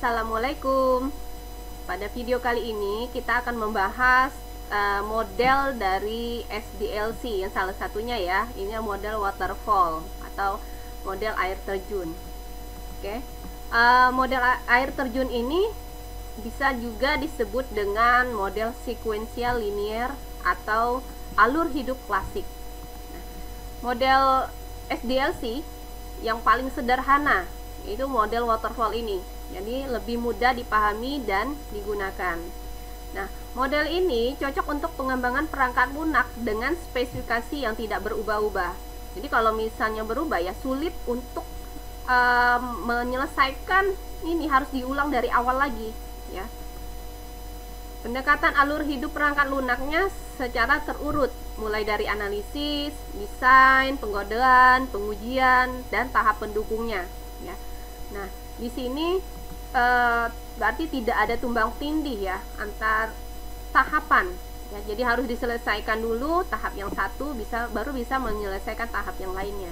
Assalamualaikum. Pada video kali ini kita akan membahas model dari SDLC yang salah satunya ya. Ini model waterfall atau model air terjun. Oke. Model air terjun ini bisa juga disebut dengan model sequential linear atau alur hidup klasik. Model SDLC yang paling sederhana itu model waterfall ini, jadi lebih mudah dipahami dan digunakan. Nah, model ini cocok untuk pengembangan perangkat lunak dengan spesifikasi yang tidak berubah-ubah. Jadi kalau misalnya berubah ya sulit untuk menyelesaikan, ini harus diulang dari awal lagi ya. Pendekatan alur hidup perangkat lunaknya secara terurut, mulai dari analisis, desain, pengkodean, pengujian, dan tahap pendukungnya ya. Nah, di sini berarti tidak ada tumbang tindih ya antar tahapan ya. Jadi harus diselesaikan dulu tahap yang satu, baru bisa menyelesaikan tahap yang lainnya.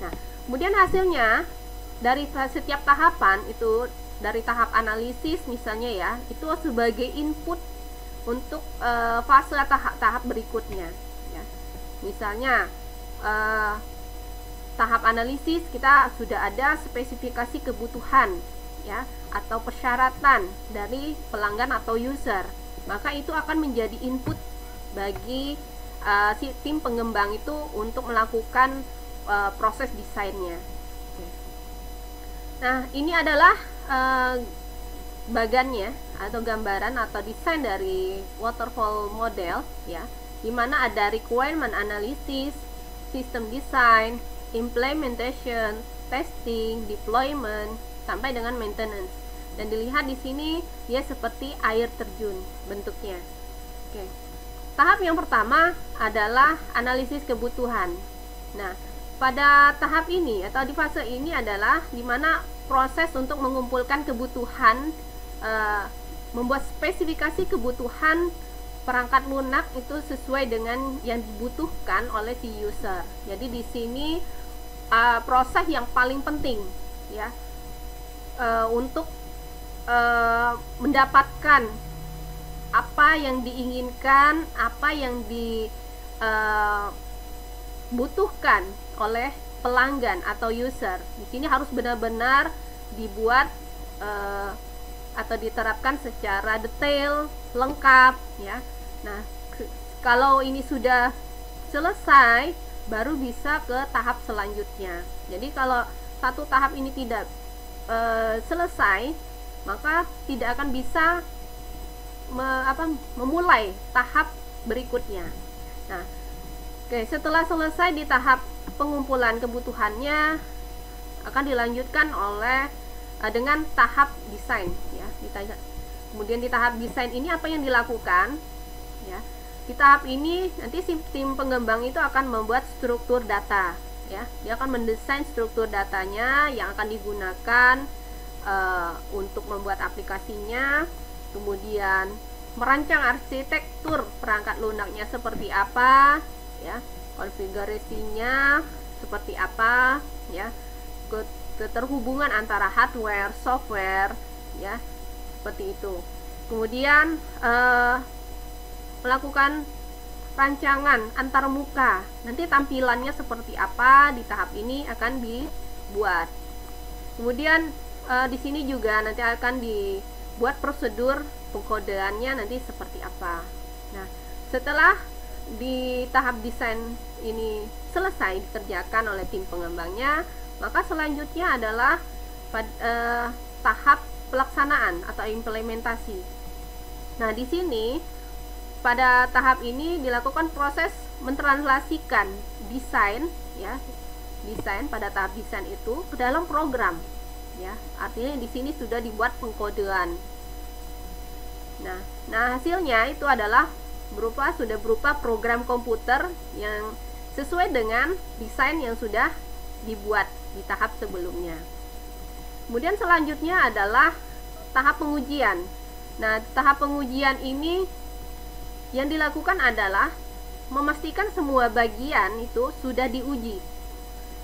Nah, kemudian hasilnya dari setiap tahapan itu, dari tahap analisis misalnya ya, itu sebagai input untuk fase tahap berikutnya ya. Misalnya tahap analisis kita sudah ada spesifikasi kebutuhan ya, atau persyaratan dari pelanggan atau user, maka itu akan menjadi input bagi si tim pengembang itu untuk melakukan proses desainnya. Nah, ini adalah bagannya atau gambaran atau desain dari waterfall model ya, dimana ada requirement analysis, system design, implementation, testing, deployment, sampai dengan maintenance. Dan dilihat di sini dia seperti air terjun bentuknya. Oke. Tahap yang pertama adalah analisis kebutuhan. Nah, pada tahap ini atau di fase ini adalah dimana proses untuk mengumpulkan kebutuhan, membuat spesifikasi kebutuhan perangkat lunak itu sesuai dengan yang dibutuhkan oleh si user. Jadi di sini proses yang paling penting ya, untuk mendapatkan apa yang diinginkan, apa yang dibutuhkan oleh pelanggan atau user. Di sini harus benar-benar dibuat atau diterapkan secara detail, lengkap ya. Nah, kalau ini sudah selesai, baru bisa ke tahap selanjutnya. Jadi kalau satu tahap ini tidak selesai, maka tidak akan bisa memulai tahap berikutnya. Nah, oke, setelah selesai di tahap pengumpulan kebutuhannya, akan dilanjutkan oleh dengan tahap desain ya. Kemudian di tahap desain ini apa yang dilakukan ya? Di tahap ini nanti si tim pengembang itu akan membuat struktur data ya. Dia akan mendesain struktur datanya yang akan digunakan untuk membuat aplikasinya, kemudian merancang arsitektur perangkat lunaknya seperti apa ya, konfigurasinya seperti apa ya, keterhubungan antara hardware, software ya, seperti itu. Kemudian melakukan rancangan antarmuka, nanti tampilannya seperti apa di tahap ini akan dibuat. Kemudian di sini juga nanti akan dibuat prosedur pengkodeannya nanti seperti apa. Nah, setelah di tahap desain ini selesai dikerjakan oleh tim pengembangnya, maka selanjutnya adalah tahap pelaksanaan atau implementasi. Nah, di sini pada tahap ini dilakukan proses mentranslasikan desain ya, desain pada tahap desain itu ke dalam program ya. Artinya di sini sudah dibuat pengkodean. Nah, hasilnya itu adalah sudah berupa program komputer yang sesuai dengan desain yang sudah dibuat di tahap sebelumnya. Kemudian selanjutnya adalah tahap pengujian. Nah, tahap pengujian ini yang dilakukan adalah memastikan semua bagian itu sudah diuji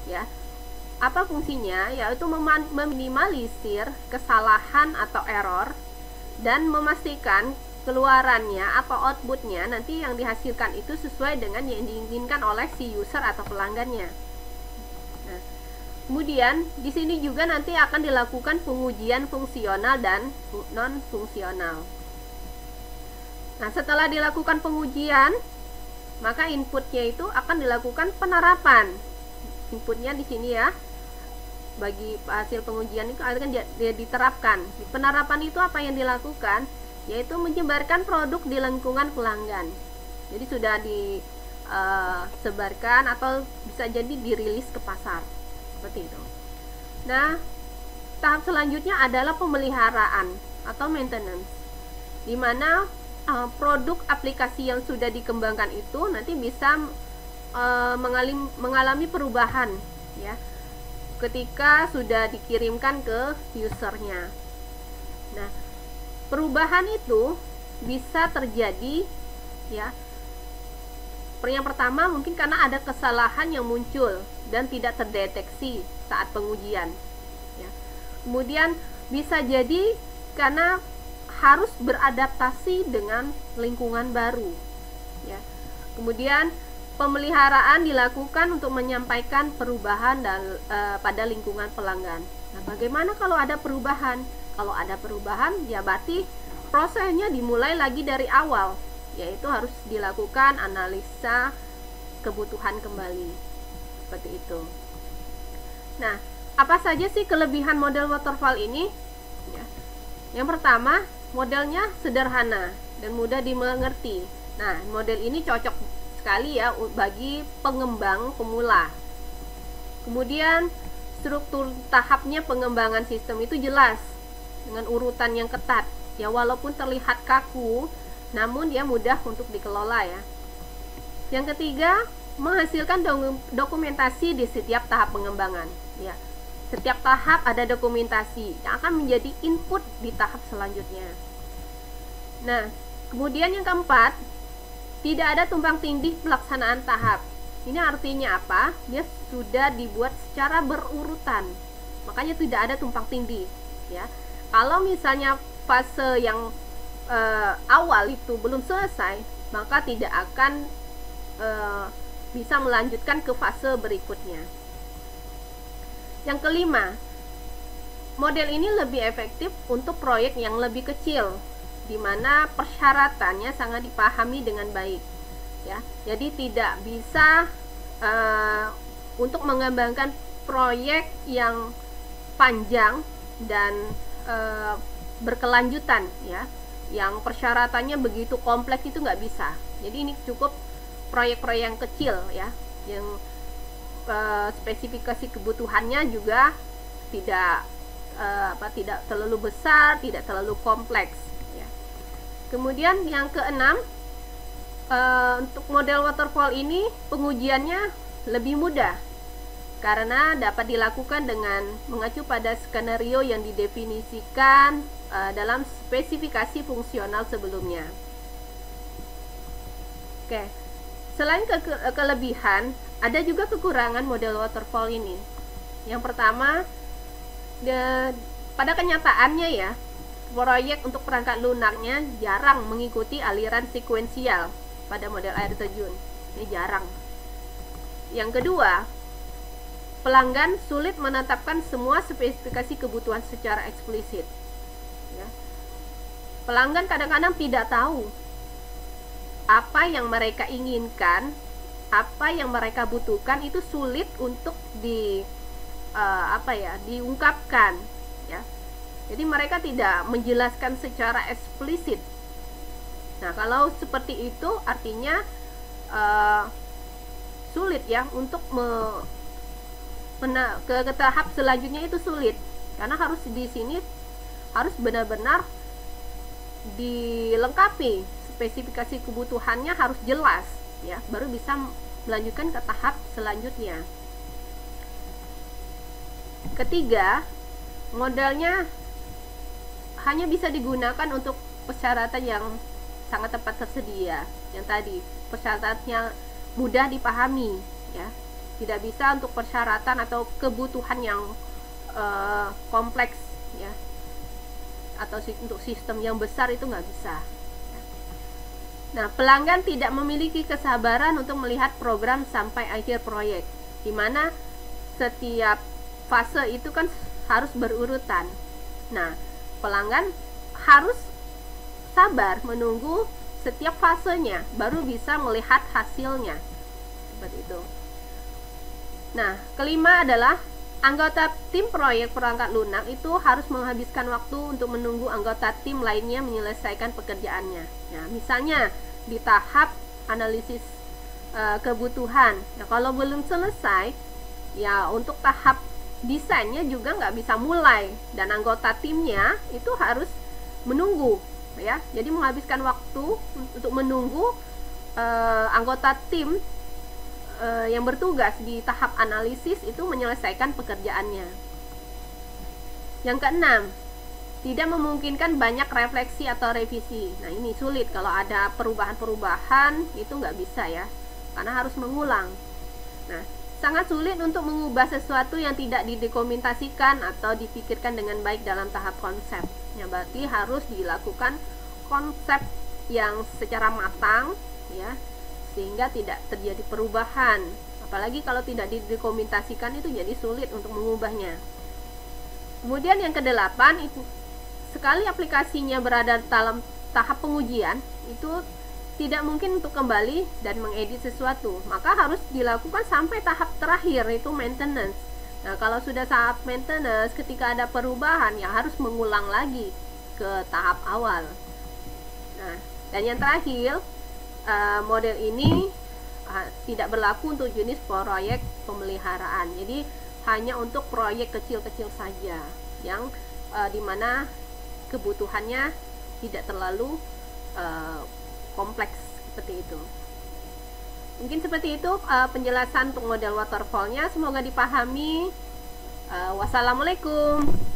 ya. apa fungsinya? Yaitu meminimalisir kesalahan atau error dan memastikan keluarannya atau outputnya nanti yang dihasilkan itu sesuai dengan yang diinginkan oleh si user atau pelanggannya. Nah, kemudian di sini juga nanti akan dilakukan pengujian fungsional dan non fungsional. Nah, setelah dilakukan pengujian, maka inputnya itu akan dilakukan penerapan. Inputnya di sini ya, bagi hasil pengujian itu akan diterapkan. Di penerapan itu apa yang dilakukan? Yaitu menyebarkan produk di lingkungan pelanggan. Jadi sudah disebarkan atau bisa jadi dirilis ke pasar, seperti itu. Nah, tahap selanjutnya adalah pemeliharaan atau maintenance, di mana produk aplikasi yang sudah dikembangkan itu nanti bisa mengalami perubahan, ya, ketika sudah dikirimkan ke usernya. Nah, perubahan itu bisa terjadi, ya. Yang pertama mungkin karena ada kesalahan yang muncul dan tidak terdeteksi saat pengujian, ya. Kemudian bisa jadi karena harus beradaptasi dengan lingkungan baru, ya. Kemudian pemeliharaan dilakukan untuk menyampaikan perubahan dan pada lingkungan pelanggan. Nah, bagaimana kalau ada perubahan? Kalau ada perubahan, ya berarti prosesnya dimulai lagi dari awal, yaitu harus dilakukan analisa kebutuhan kembali, seperti itu. Nah, apa saja sih kelebihan model waterfall ini? Ya. Yang pertama, modelnya sederhana dan mudah dimengerti. Nah, model ini cocok sekali ya bagi pengembang pemula. Kemudian struktur tahapnya pengembangan sistem itu jelas dengan urutan yang ketat, ya, walaupun terlihat kaku namun dia mudah untuk dikelola, ya. Yang ketiga, menghasilkan dokumentasi di setiap tahap pengembangan, ya. Setiap tahap ada dokumentasi yang akan menjadi input di tahap selanjutnya. Nah, kemudian yang keempat, tidak ada tumpang tindih pelaksanaan tahap. Ini artinya apa? Dia sudah dibuat secara berurutan, makanya tidak ada tumpang tindih, ya. Kalau misalnya fase yang awal itu belum selesai, maka tidak akan bisa melanjutkan ke fase berikutnya. Yang kelima, model ini lebih efektif untuk proyek yang lebih kecil, di mana persyaratannya sangat dipahami dengan baik, ya. Jadi tidak bisa untuk mengembangkan proyek yang panjang dan berkelanjutan, ya, yang persyaratannya begitu kompleks itu nggak bisa. Jadi ini cukup proyek-proyek yang kecil, ya, yang spesifikasi kebutuhannya juga tidak tidak terlalu besar, tidak terlalu kompleks, ya. Kemudian yang keenam, untuk model waterfall ini pengujiannya lebih mudah karena dapat dilakukan dengan mengacu pada skenario yang didefinisikan dalam spesifikasi fungsional sebelumnya. Oke, selain kelebihan, ada juga kekurangan model waterfall ini. Yang pertama, pada kenyataannya, ya, proyek untuk perangkat lunaknya jarang mengikuti aliran sekuensial pada model air terjun. Ini jarang. Yang kedua, pelanggan sulit menetapkan semua spesifikasi kebutuhan secara eksplisit, ya. Pelanggan kadang-kadang tidak tahu apa yang mereka inginkan, apa yang mereka butuhkan, itu sulit untuk diungkapkan, ya. Jadi mereka tidak menjelaskan secara eksplisit. Nah, kalau seperti itu artinya sulit, ya, untuk ke tahap selanjutnya itu sulit, karena harus di sini harus benar-benar dilengkapi spesifikasi kebutuhannya, harus jelas, ya, baru bisa melanjutkan ke tahap selanjutnya. Ketiga, modelnya hanya bisa digunakan untuk persyaratan yang sangat tepat tersedia, yang tadi persyaratannya mudah dipahami, ya. Tidak bisa untuk persyaratan atau kebutuhan yang kompleks ya, atau untuk sistem yang besar itu nggak bisa. Nah, pelanggan tidak memiliki kesabaran untuk melihat program sampai akhir proyek, di mana setiap fase itu kan harus berurutan. Nah, pelanggan harus sabar menunggu setiap fasenya, baru bisa melihat hasilnya. Seperti itu. Nah, kelima adalah anggota tim proyek perangkat lunak itu harus menghabiskan waktu untuk menunggu anggota tim lainnya menyelesaikan pekerjaannya. Ya, misalnya di tahap analisis kebutuhan. Ya, kalau belum selesai, ya untuk tahap desainnya juga nggak bisa mulai, dan anggota timnya itu harus menunggu. Ya, jadi menghabiskan waktu untuk menunggu anggota tim yang bertugas di tahap analisis itu menyelesaikan pekerjaannya. Yang keenam, tidak memungkinkan banyak refleksi atau revisi. Nah, ini sulit kalau ada perubahan-perubahan, itu nggak bisa ya, karena harus mengulang. Nah, sangat sulit untuk mengubah sesuatu yang tidak didokumentasikan atau dipikirkan dengan baik dalam tahap konsep. Ya, berarti harus dilakukan konsep yang secara matang ya, sehingga tidak terjadi perubahan. Apalagi kalau tidak didokumentasikan, itu jadi sulit untuk mengubahnya. Kemudian yang kedelapan, itu sekali aplikasinya berada dalam tahap pengujian, itu tidak mungkin untuk kembali dan mengedit sesuatu, maka harus dilakukan sampai tahap terakhir, itu maintenance. Nah, kalau sudah tahap maintenance, ketika ada perubahan ya harus mengulang lagi ke tahap awal. Nah, dan yang terakhir, model ini tidak berlaku untuk jenis proyek pemeliharaan. Jadi hanya untuk proyek kecil-kecil saja yang dimana kebutuhannya tidak terlalu kompleks seperti itu. Mungkin seperti itu penjelasan untuk model waterfallnya. Semoga dipahami. Wassalamualaikum.